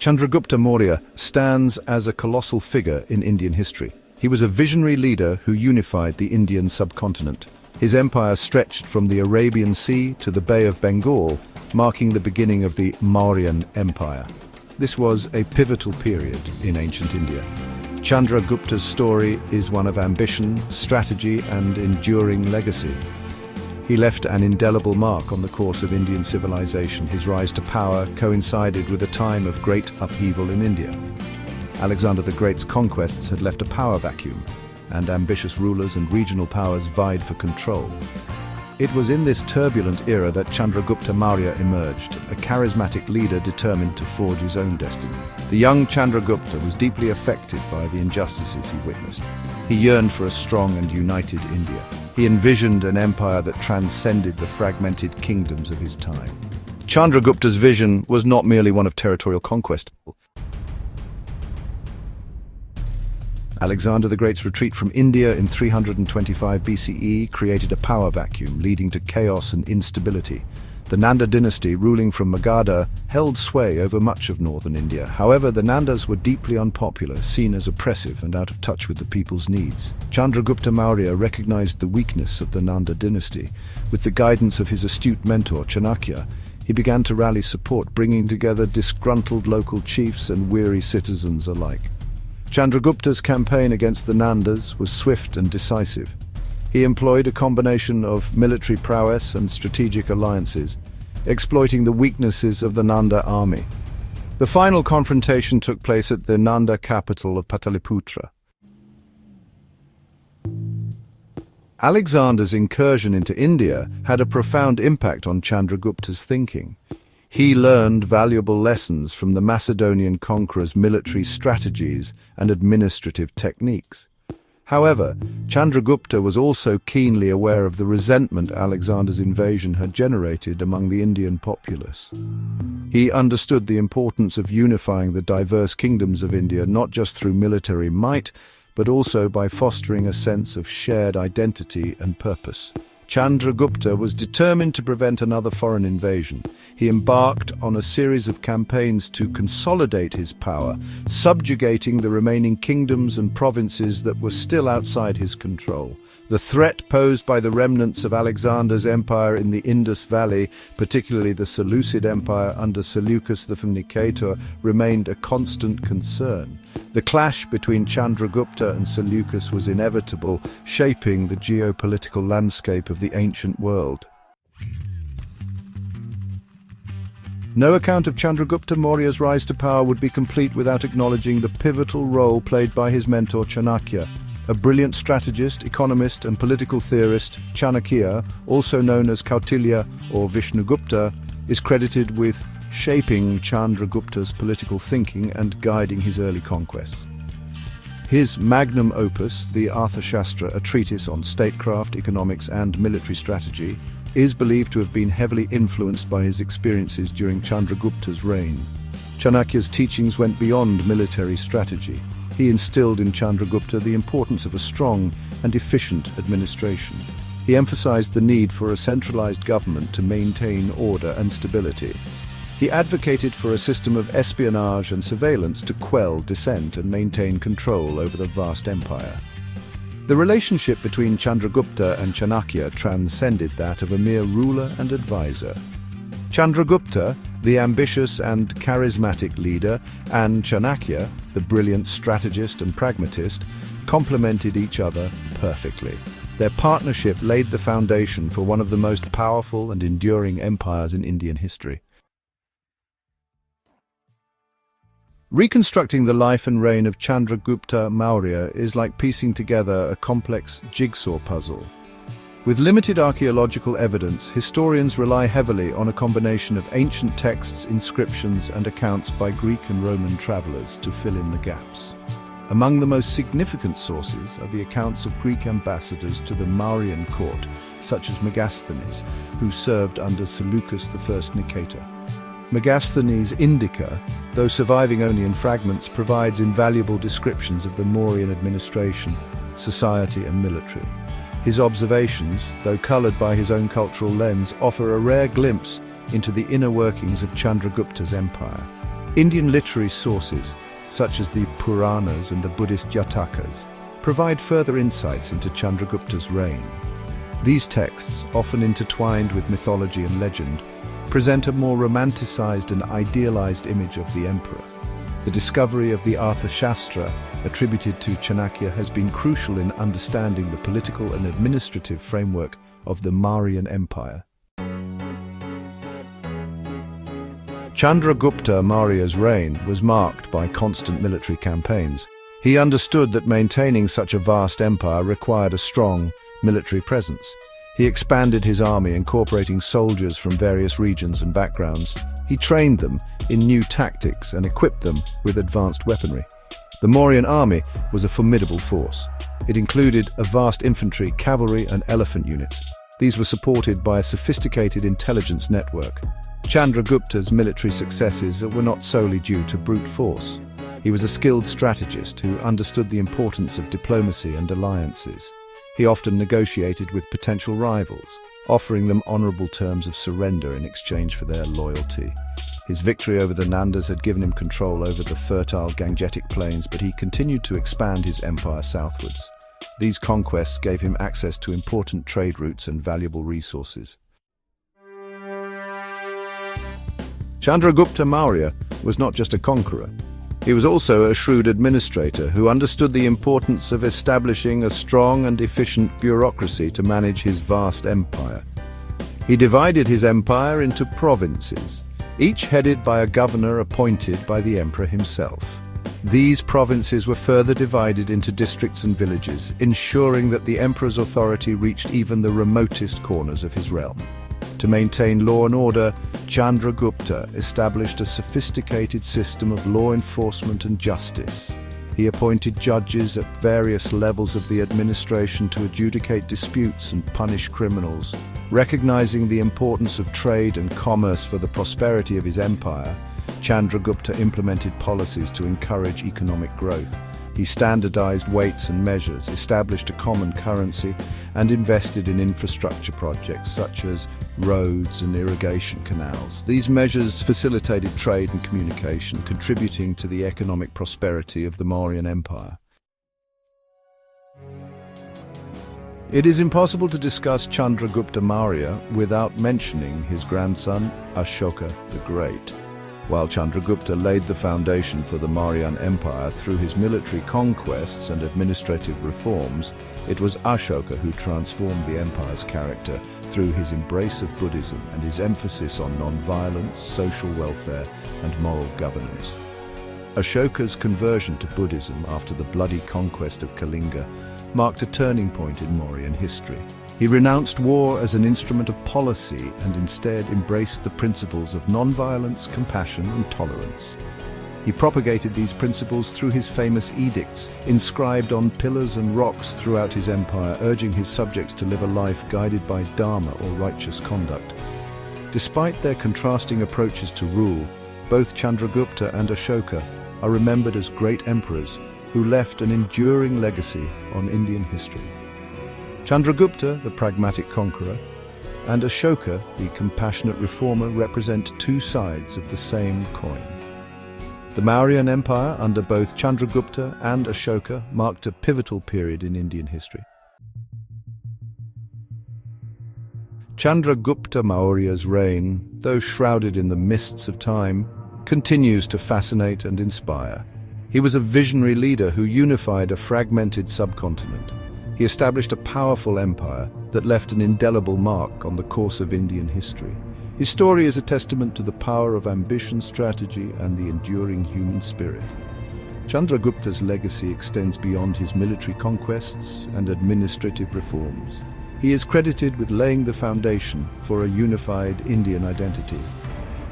Chandragupta Maurya stands as a colossal figure in Indian history. He was a visionary leader who unified the Indian subcontinent. His empire stretched from the Arabian Sea to the Bay of Bengal, marking the beginning of the Maurya Empire. This was a pivotal period in ancient India. Chandragupta's story is one of ambition, strategy, and enduring legacy. He left an indelible mark on the course of Indian civilization. His rise to power coincided with a time of great upheaval in India. Alexander the Great's conquests had left a power vacuum, and ambitious rulers and regional powers vied for control. It was in this turbulent era that Chandragupta Maurya emerged, a charismatic leader determined to forge his own destiny. The young Chandragupta was deeply affected by the injustices he witnessed. He yearned for a strong and united India. He envisioned an empire that transcended the fragmented kingdoms of his time. Chandragupta's vision was not merely one of territorial conquest. Alexander the Great's retreat from India in 325 BCE created a power vacuum, leading to chaos and instability. The Nanda dynasty, ruling from Magadha, held sway over much of northern India. However, the Nandas were deeply unpopular, seen as oppressive and out of touch with the people's needs. Chandragupta Maurya recognized the weakness of the Nanda dynasty. With the guidance of his astute mentor, Chanakya, he began to rally support, bringing together disgruntled local chiefs and weary citizens alike. Chandragupta's campaign against the Nandas was swift and decisive. He employed a combination of military prowess and strategic alliances, exploiting the weaknesses of the Nanda army. The final confrontation took place at the Nanda capital of Pataliputra. Alexander's incursion into India had a profound impact on Chandragupta's thinking. He learned valuable lessons from the Macedonian conqueror's military strategies and administrative techniques. However, Chandragupta was also keenly aware of the resentment Alexander's invasion had generated among the Indian populace. He understood the importance of unifying the diverse kingdoms of India not just through military might, but also by fostering a sense of shared identity and purpose. Chandragupta was determined to prevent another foreign invasion. He embarked on a series of campaigns to consolidate his power, subjugating the remaining kingdoms and provinces that were still outside his control. The threat posed by the remnants of Alexander's empire in the Indus Valley, particularly the Seleucid Empire under Seleucus the Nicator, remained a constant concern. The clash between Chandragupta and Seleucus was inevitable, shaping the geopolitical landscape of the ancient world. No account of Chandragupta Maurya's rise to power would be complete without acknowledging the pivotal role played by his mentor Chanakya. A brilliant strategist, economist, and political theorist, Chanakya, also known as Kautilya or Vishnugupta, is credited with shaping Chandragupta's political thinking and guiding his early conquests. His magnum opus, the Arthashastra, a treatise on statecraft, economics, and military strategy, is believed to have been heavily influenced by his experiences during Chandragupta's reign. Chanakya's teachings went beyond military strategy. He instilled in Chandragupta the importance of a strong and efficient administration. He emphasized the need for a centralized government to maintain order and stability. He advocated for a system of espionage and surveillance to quell dissent and maintain control over the vast empire. The relationship between Chandragupta and Chanakya transcended that of a mere ruler and advisor. Chandragupta, the ambitious and charismatic leader, and Chanakya, the brilliant strategist and pragmatist, complemented each other perfectly. Their partnership laid the foundation for one of the most powerful and enduring empires in Indian history. Reconstructing the life and reign of Chandragupta Maurya is like piecing together a complex jigsaw puzzle. With limited archaeological evidence, historians rely heavily on a combination of ancient texts, inscriptions, and accounts by Greek and Roman travelers to fill in the gaps. Among the most significant sources are the accounts of Greek ambassadors to the Mauryan court, such as Megasthenes, who served under Seleucus I Nicator. Megasthenes' Indica, though surviving only in fragments, provides invaluable descriptions of the Mauryan administration, society, and military. His observations, though coloured by his own cultural lens, offer a rare glimpse into the inner workings of Chandragupta's empire. Indian literary sources, such as the Puranas and the Buddhist Jatakas, provide further insights into Chandragupta's reign. These texts, often intertwined with mythology and legend, present a more romanticized and idealized image of the emperor. The discovery of the Artha Shastra, attributed to Chanakya, has been crucial in understanding the political and administrative framework of the Mauryan Empire. Chandragupta Maurya's reign was marked by constant military campaigns. He understood that maintaining such a vast empire required a strong military presence. He expanded his army, incorporating soldiers from various regions and backgrounds. He trained them in new tactics and equipped them with advanced weaponry. The Mauryan army was a formidable force. It included a vast infantry, cavalry, and elephant units. These were supported by a sophisticated intelligence network. Chandragupta's military successes were not solely due to brute force. He was a skilled strategist who understood the importance of diplomacy and alliances. He often negotiated with potential rivals, offering them honorable terms of surrender in exchange for their loyalty. His victory over the Nandas had given him control over the fertile Gangetic plains, but he continued to expand his empire southwards. These conquests gave him access to important trade routes and valuable resources. Chandragupta Maurya was not just a conqueror. He was also a shrewd administrator who understood the importance of establishing a strong and efficient bureaucracy to manage his vast empire. He divided his empire into provinces, each headed by a governor appointed by the emperor himself. These provinces were further divided into districts and villages, ensuring that the emperor's authority reached even the remotest corners of his realm. To maintain law and order, Chandragupta established a sophisticated system of law enforcement and justice. He appointed judges at various levels of the administration to adjudicate disputes and punish criminals. Recognizing the importance of trade and commerce for the prosperity of his empire, Chandragupta implemented policies to encourage economic growth. He standardized weights and measures, established a common currency, and invested in infrastructure projects such as roads and irrigation canals. These measures facilitated trade and communication, contributing to the economic prosperity of the Mauryan Empire. It is impossible to discuss Chandragupta Maurya without mentioning his grandson, Ashoka the Great. While Chandragupta laid the foundation for the Mauryan Empire through his military conquests and administrative reforms, it was Ashoka who transformed the empire's character through his embrace of Buddhism and his emphasis on non-violence, social welfare, and moral governance. Ashoka's conversion to Buddhism after the bloody conquest of Kalinga marked a turning point in Mauryan history. He renounced war as an instrument of policy and instead embraced the principles of non-violence, compassion, and tolerance. He propagated these principles through his famous edicts, inscribed on pillars and rocks throughout his empire, urging his subjects to live a life guided by dharma or righteous conduct. Despite their contrasting approaches to rule, both Chandragupta and Ashoka are remembered as great emperors who left an enduring legacy on Indian history. Chandragupta, the pragmatic conqueror, and Ashoka, the compassionate reformer, represent two sides of the same coin. The Mauryan Empire, under both Chandragupta and Ashoka, marked a pivotal period in Indian history. Chandragupta Maurya's reign, though shrouded in the mists of time, continues to fascinate and inspire. He was a visionary leader who unified a fragmented subcontinent. He established a powerful empire that left an indelible mark on the course of Indian history. His story is a testament to the power of ambition, strategy, and the enduring human spirit. Chandragupta's legacy extends beyond his military conquests and administrative reforms. He is credited with laying the foundation for a unified Indian identity.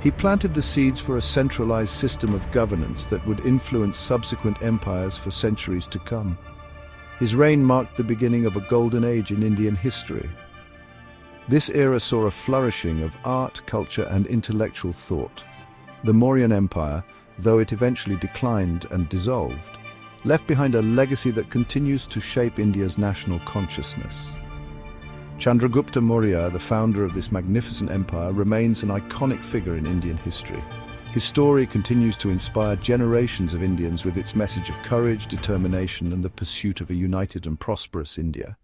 He planted the seeds for a centralized system of governance that would influence subsequent empires for centuries to come. His reign marked the beginning of a golden age in Indian history. This era saw a flourishing of art, culture, and intellectual thought. The Mauryan Empire, though it eventually declined and dissolved, left behind a legacy that continues to shape India's national consciousness. Chandragupta Maurya, the founder of this magnificent empire, remains an iconic figure in Indian history. His story continues to inspire generations of Indians with its message of courage, determination, and the pursuit of a united and prosperous India.